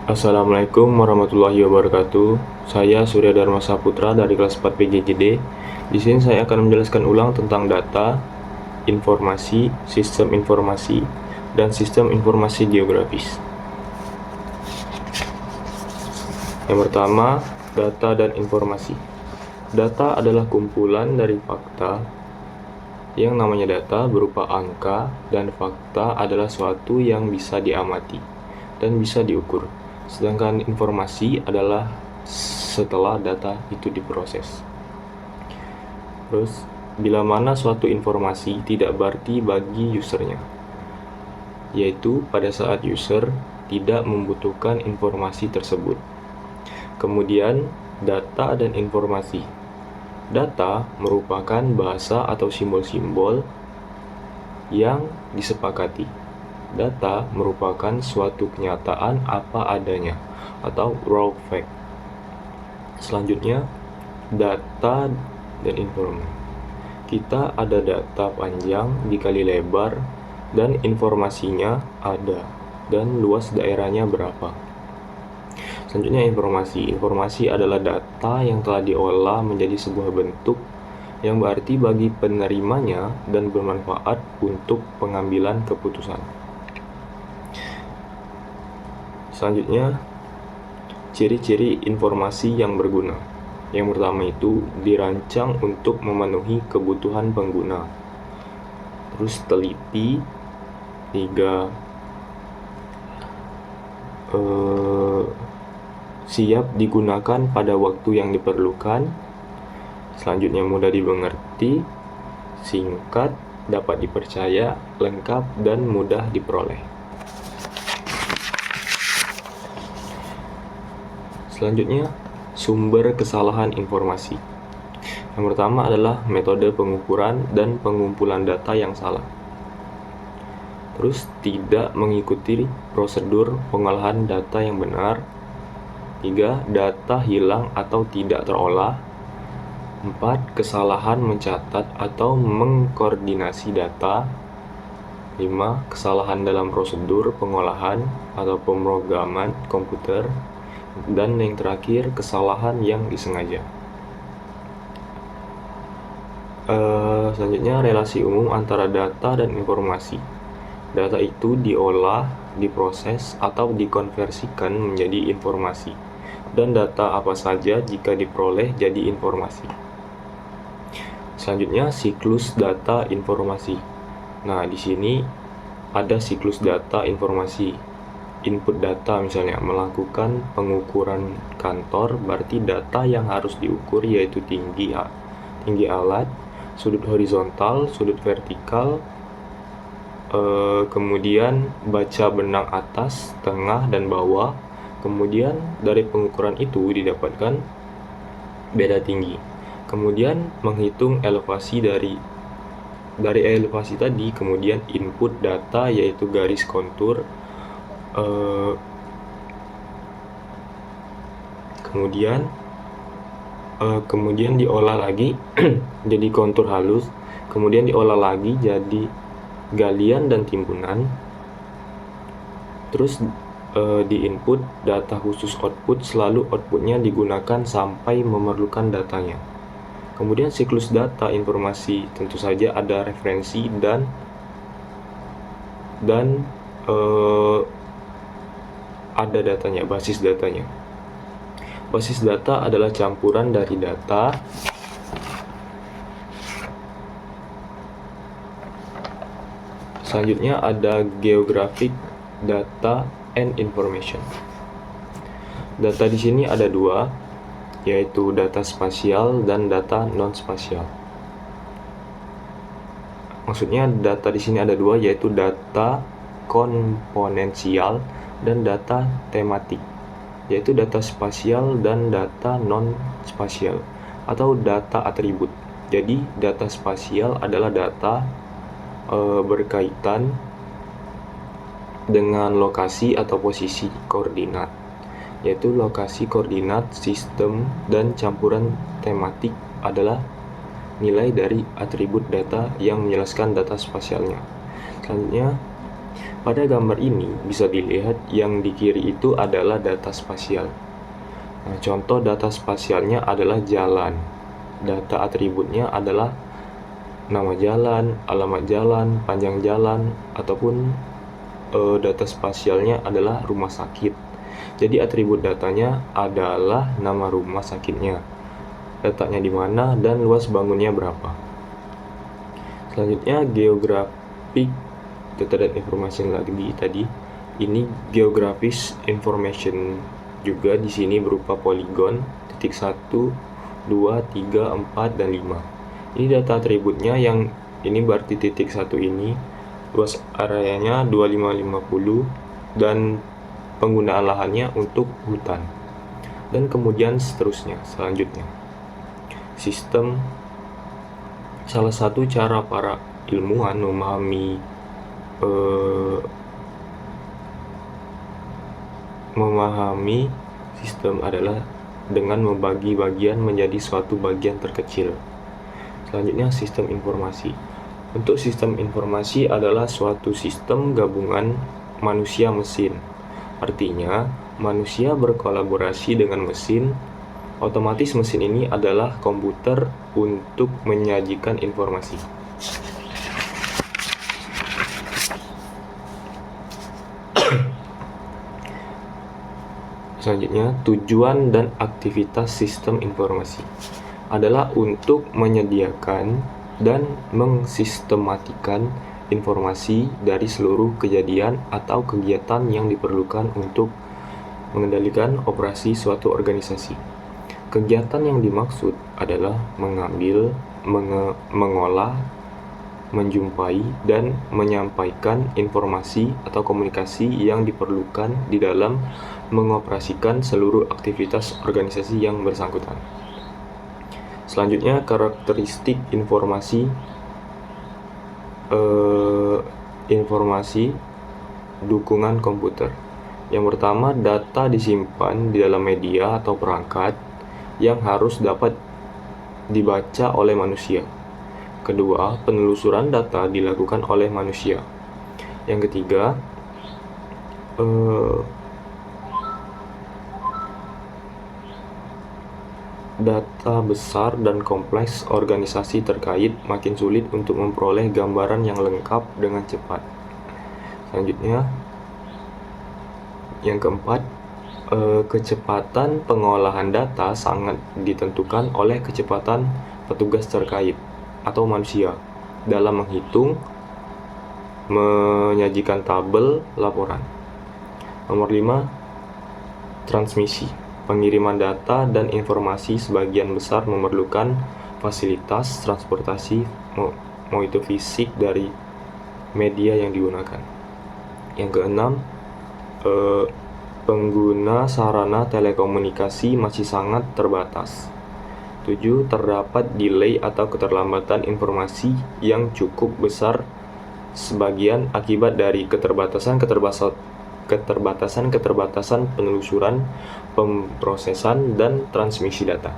Assalamualaikum warahmatullahi wabarakatuh. Saya Surya Dharma Saputra dari kelas 4 PJJD. Di sini saya akan menjelaskan ulang tentang data, informasi, sistem informasi, dan sistem informasi geografis. Yang pertama, data dan informasi. Data adalah kumpulan dari fakta. Yang namanya data berupa angka, dan fakta adalah suatu yang bisa diamati dan bisa diukur. Sedangkan informasi adalah setelah data itu diproses. Terus, bila mana suatu informasi tidak berarti bagi usernya, yaitu pada saat user tidak membutuhkan informasi tersebut. Kemudian, data dan informasi. Data merupakan bahasa atau simbol-simbol yang disepakati. Data merupakan suatu kenyataan apa adanya atau raw fact. Selanjutnya, data dan informasi. Kita ada data panjang dikali lebar dan informasinya ada dan luas daerahnya berapa. Selanjutnya, informasi. Informasi adalah data yang telah diolah menjadi sebuah bentuk yang berarti bagi penerimanya dan bermanfaat untuk pengambilan keputusan. Selanjutnya, ciri-ciri informasi yang berguna. Yang pertama itu dirancang untuk memenuhi kebutuhan pengguna. Terus teliti. 3. Siap digunakan pada waktu yang diperlukan. Selanjutnya, mudah dimengerti, singkat, dapat dipercaya, lengkap, dan mudah diperoleh. Selanjutnya, sumber kesalahan informasi. Yang pertama adalah metode pengukuran dan pengumpulan data yang salah. Terus, tidak mengikuti prosedur pengolahan data yang benar. 3. Data hilang atau tidak terolah. 4. Kesalahan mencatat atau mengkoordinasi data. 5. Kesalahan dalam prosedur pengolahan atau pemrograman komputer. Dan yang terakhir, kesalahan yang disengaja. Selanjutnya, relasi umum antara data dan informasi. Data itu diolah, diproses, atau dikonversikan menjadi informasi. Dan data apa saja jika diperoleh jadi informasi. Selanjutnya, siklus data informasi. Nah, di sini ada siklus data informasi. Input data misalnya melakukan pengukuran kantor, berarti data yang harus diukur yaitu tinggi alat, sudut horizontal, sudut vertikal, kemudian baca benang atas, tengah, dan bawah. Kemudian dari pengukuran itu didapatkan beda tinggi. Kemudian menghitung elevasi dari elevasi tadi, kemudian input data yaitu garis kontur, kemudian diolah lagi jadi kontur halus, kemudian diolah lagi jadi galian dan timbunan. Terus di input data khusus output, selalu outputnya digunakan sampai memerlukan datanya. Kemudian siklus data informasi, tentu saja ada referensi dan ada datanya, basis datanya. Basis data adalah campuran dari data selanjutnya ada geographic data and information. Data di sini ada dua, yaitu data spasial dan data non spasial. Maksudnya data di sini ada dua, yaitu data komponensial dan data tematik, yaitu data spasial dan data non spasial atau data atribut. Jadi data spasial adalah data berkaitan dengan lokasi atau posisi koordinat, yaitu lokasi koordinat sistem, dan campuran tematik adalah nilai dari atribut data yang menjelaskan data spasialnya. Selanjutnya, Pada gambar ini bisa dilihat yang di kiri itu adalah data spasial. Nah, contoh data spasialnya adalah jalan. Data atributnya adalah nama jalan, alamat jalan, panjang jalan, ataupun data spasialnya adalah rumah sakit. Jadi atribut datanya adalah nama rumah sakitnya, letaknya di mana, dan luas bangunnya berapa. Selanjutnya geographic data dan information lagi tadi. Ini geographic information juga di sini berupa poligon, titik 1, 2, 3, 4, dan 5. Ini data atributnya, yang ini berarti titik 1 ini luas areanya 2550 dan penggunaan lahannya untuk hutan. Dan kemudian seterusnya. Selanjutnya, sistem. Salah satu cara para ilmuwan memahami sistem adalah dengan membagi bagian menjadi suatu bagian terkecil. Selanjutnya, sistem informasi. Untuk sistem informasi adalah suatu sistem gabungan manusia-mesin. Artinya, manusia berkolaborasi dengan mesin. Otomatis mesin ini adalah komputer untuk menyajikan informasi. Selanjutnya, tujuan dan aktivitas sistem informasi adalah untuk menyediakan dan mensistematikan informasi dari seluruh kejadian atau kegiatan yang diperlukan untuk mengendalikan operasi suatu organisasi. Kegiatan yang dimaksud adalah mengambil, mengolah, menjumpai, dan menyampaikan informasi atau komunikasi yang diperlukan di dalam mengoperasikan seluruh aktivitas organisasi yang bersangkutan. Selanjutnya, karakteristik informasi dukungan komputer. Yang pertama, data disimpan di dalam media atau perangkat yang harus dapat dibaca oleh manusia. Kedua, penelusuran data dilakukan oleh manusia. Yang ketiga, data besar dan kompleks organisasi terkait makin sulit untuk memperoleh gambaran yang lengkap dengan cepat. Selanjutnya, yang keempat, kecepatan pengolahan data sangat ditentukan oleh kecepatan petugas terkait atau manusia dalam menghitung, menyajikan tabel laporan. Nomor 5, transmisi. Pengiriman data dan informasi sebagian besar memerlukan fasilitas transportasi, mau itu fisik, dari media yang digunakan. Yang keenam, pengguna sarana telekomunikasi masih sangat terbatas. 7. Terdapat delay atau keterlambatan informasi yang cukup besar, sebagian akibat dari keterbatasan penelusuran, pemrosesan, dan transmisi data.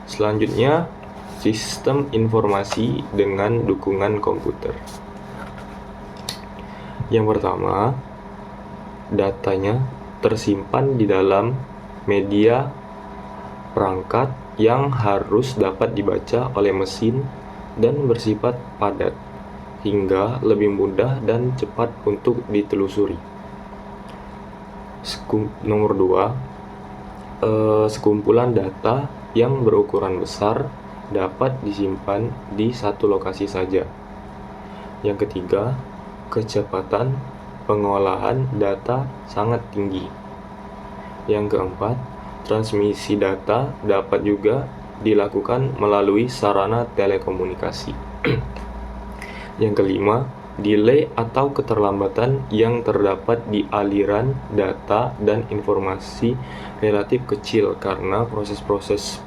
Selanjutnya, sistem informasi dengan dukungan komputer. Yang pertama, datanya tersimpan di dalam media perangkat yang harus dapat dibaca oleh mesin dan bersifat padat hingga lebih mudah dan cepat untuk ditelusuri. Nomor 2, sekumpulan data yang berukuran besar dapat disimpan di satu lokasi saja. Yang ketiga, kecepatan pengolahan data sangat tinggi. Yang keempat, transmisi data dapat juga dilakukan melalui sarana telekomunikasi. Yang kelima, delay atau keterlambatan yang terdapat di aliran data dan informasi relatif kecil karena proses-proses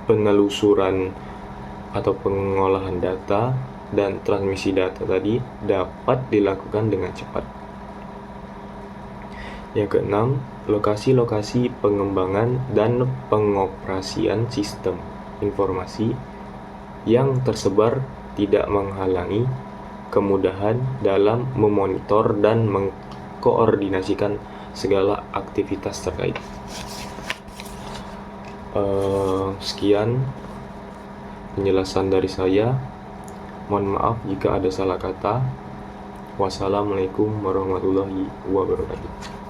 penelusuran atau pengolahan data dan transmisi data tadi dapat dilakukan dengan cepat. Yang keenam, lokasi-lokasi pengembangan dan pengoperasian sistem informasi yang tersebar tidak menghalangi kemudahan dalam memonitor dan mengkoordinasikan segala aktivitas terkait. Sekian penjelasan dari saya. Mohon maaf jika ada salah kata. Wassalamualaikum warahmatullahi wabarakatuh.